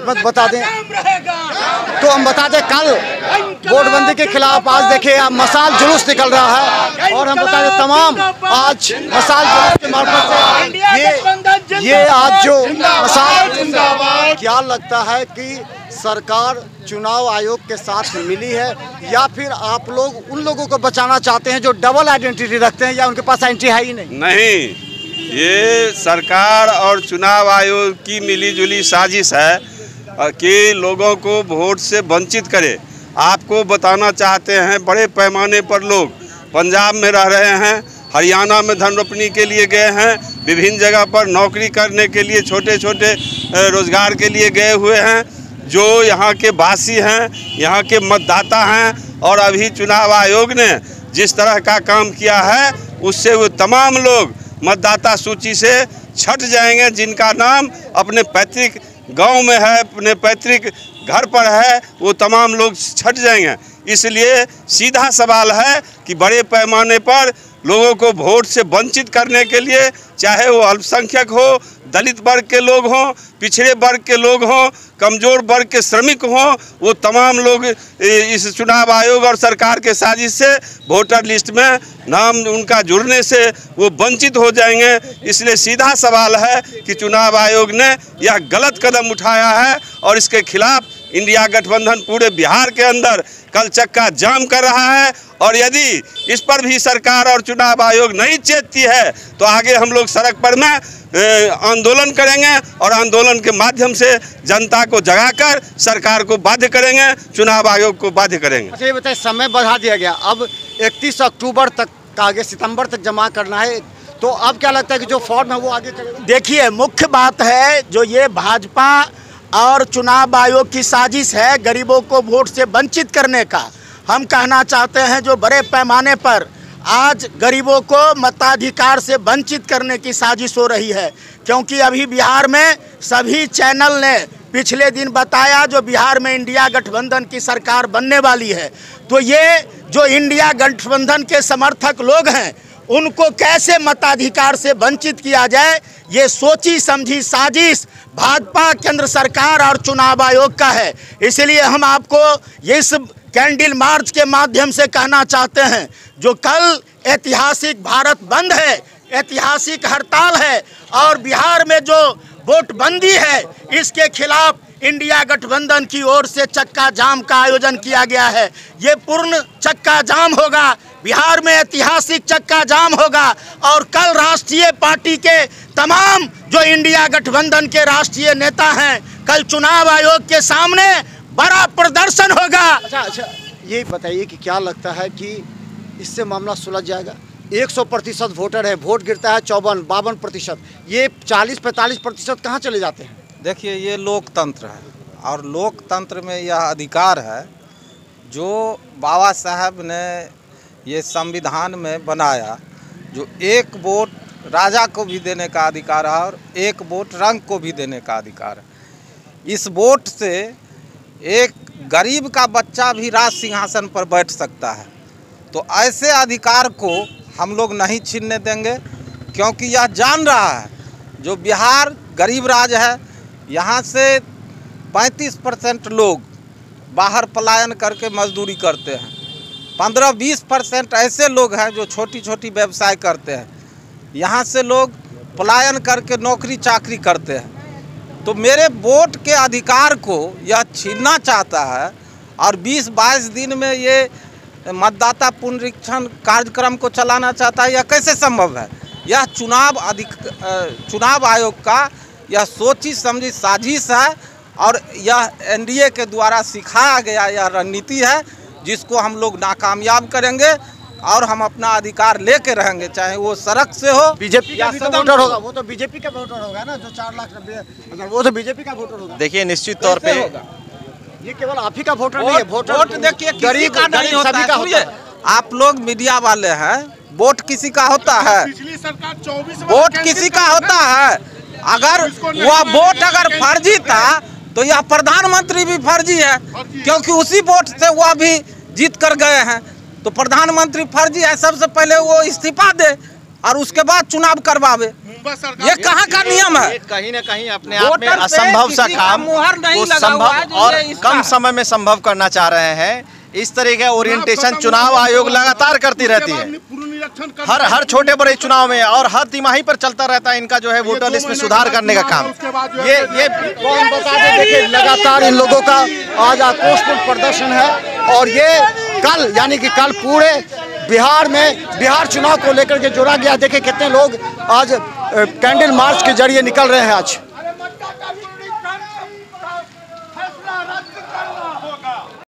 मत बता दें तो हम बता दें, कल वोटबंदी के खिलाफ आज देखिए मशाल जुलूस निकल रहा है और हम बता दें तमाम आज मशाल जुलूस के मार्फत से ये आज जो मशाल, क्या लगता है कि सरकार चुनाव आयोग के साथ मिली है या फिर आप लोग उन लोगों को बचाना चाहते हैं जो डबल आइडेंटिटी रखते हैं या उनके पास आइडेंटिटी है ही नहीं? नहीं, ये सरकार और चुनाव आयोग की मिलीजुली साजिश है कि लोगों को वोट से वंचित करे। आपको बताना चाहते हैं, बड़े पैमाने पर लोग पंजाब में रह रहे हैं, हरियाणा में धन रोपनी के लिए गए हैं, विभिन्न जगह पर नौकरी करने के लिए, छोटे छोटे रोजगार के लिए गए हुए हैं, जो यहाँ के वासी हैं, यहाँ के मतदाता हैं। और अभी चुनाव आयोग ने जिस तरह का काम किया है उससे वो तमाम लोग मतदाता सूची से छट जाएंगे, जिनका नाम अपने पैतृक गांव में है, अपने पैतृक घर पर है, वो तमाम लोग छट जाएंगे। इसलिए सीधा सवाल है कि बड़े पैमाने पर लोगों को वोट से वंचित करने के लिए, चाहे वो अल्पसंख्यक हो, दलित वर्ग के लोग हों, पिछड़े वर्ग के लोग हों, कमज़ोर वर्ग के श्रमिक हों, वो तमाम लोग इस चुनाव आयोग और सरकार के साजिश से वोटर लिस्ट में नाम उनका जुड़ने से वो वंचित हो जाएंगे। इसलिए सीधा सवाल है कि चुनाव आयोग ने यह गलत कदम उठाया है और इसके खिलाफ इंडिया गठबंधन पूरे बिहार के अंदर कल चक्का जाम कर रहा है। और यदि इस पर भी सरकार और चुनाव आयोग नहीं चेतती है तो आगे हम लोग सड़क पर में आंदोलन करेंगे और आंदोलन के माध्यम से जनता को जगाकर सरकार को बाध्य करेंगे, चुनाव आयोग को बाध्य करेंगे। अच्छा ये बताइए, समय बढ़ा दिया गया, अब 31 अक्टूबर तक का आगे सितंबर तक जमा करना है, तो अब क्या लगता है कि जो फॉर्म है वो आगे करेंगे? देखिए, मुख्य बात है जो ये भाजपा और चुनाव आयोग की साजिश है गरीबों को वोट से वंचित करने का। हम कहना चाहते हैं जो बड़े पैमाने पर आज गरीबों को मताधिकार से वंचित करने की साजिश हो रही है, क्योंकि अभी बिहार में सभी चैनल ने पिछले दिन बताया जो बिहार में इंडिया गठबंधन की सरकार बनने वाली है, तो ये जो इंडिया गठबंधन के समर्थक लोग हैं उनको कैसे मताधिकार से वंचित किया जाए, ये सोची समझी साजिश भाजपा केंद्र सरकार और चुनाव आयोग का है। इसलिए हम आपको इस कैंडल मार्च के माध्यम से कहना चाहते हैं जो कल ऐतिहासिक भारत बंद है, ऐतिहासिक हड़ताल है और बिहार में जो वोटबंदी है इसके खिलाफ इंडिया गठबंधन की ओर से चक्का जाम का आयोजन किया गया है। ये पूर्ण चक्का जाम होगा, बिहार में ऐतिहासिक चक्का जाम होगा और कल राष्ट्रीय पार्टी के तमाम जो इंडिया गठबंधन के राष्ट्रीय नेता हैं कल चुनाव आयोग के सामने बड़ा प्रदर्शन होगा। अच्छा ये बताइए कि क्या लगता है कि इससे मामला सुलझ जाएगा? 100% वोटर है, वोट गिरता है 54-52%, ये 40-45% कहाँ चले जाते हैं? देखिए, ये लोकतंत्र है और लोकतंत्र में यह अधिकार है जो बाबा साहब ने ये संविधान में बनाया, जो एक वोट राजा को भी देने का अधिकार है और एक वोट रंग को भी देने का अधिकार है। इस वोट से एक गरीब का बच्चा भी राज सिंहासन पर बैठ सकता है। तो ऐसे अधिकार को हम लोग नहीं छीनने देंगे, क्योंकि यह जान रहा है जो बिहार गरीब राज्य है, यहाँ से 35% लोग बाहर पलायन करके मजदूरी करते हैं, 15-20% ऐसे लोग हैं जो छोटी छोटी व्यवसाय करते हैं, यहाँ से लोग पलायन करके नौकरी चाकरी करते हैं। तो मेरे वोट के अधिकार को यह छीनना चाहता है और 20-22 दिन में ये मतदाता पुनरीक्षण कार्यक्रम को चलाना चाहता है। यह कैसे संभव है? यह चुनाव आयोग का यह सोची समझी साजिश है और यह एनडीए के द्वारा सिखाया गया यह रणनीति है, जिसको हम लोग नाकामयाब करेंगे और हम अपना अधिकार लेके रहेंगे, चाहे वो सड़क से हो। बीजेपी का वोटर होगा, वो तो बीजेपी का वोटर होगा ना, जो 4 लाख अगर वो तो बीजेपी का वोटर होगा। देखिए, निश्चित तौर पे ये केवल आप ही का वोटर नहीं है, वोट देखिए गरीब का नहीं होता है। आप लोग मीडिया वाले हैं, वोट किसी का होता है, पिछली सरकार 24 वोट किसी का होता है। अगर वह वोट अगर फर्जी था तो यह प्रधानमंत्री भी फर्जी है, क्योंकि उसी वोट से वह भी जीत कर गए हैं। तो प्रधानमंत्री फर्जी है, सबसे पहले वो इस्तीफा दे, और उसके बाद चुनाव करवावे। ये कहाँ का नियम है? कहीं न कहीं अपने आप में असंभव सा काम वो संभव और कम समय में संभव करना चाह रहे हैं। इस तरह का ओरिएंटेशन चुनाव आयोग लगातार करती रहती है हर छोटे बड़े चुनाव में, और हर तिमाही पर चलता रहता है इनका जो है वोटर लिस्ट में सुधार करने का काम। ये कौन बता दें, देखिए लगातार इन लोगों का आज आक्रोशपूर्ण प्रदर्शन है। और ये कल यानी कि कल पूरे बिहार चुनाव को लेकर के जोड़ा गया। देखिए कितने लोग आज कैंडल मार्च के जरिए निकल रहे हैं आज।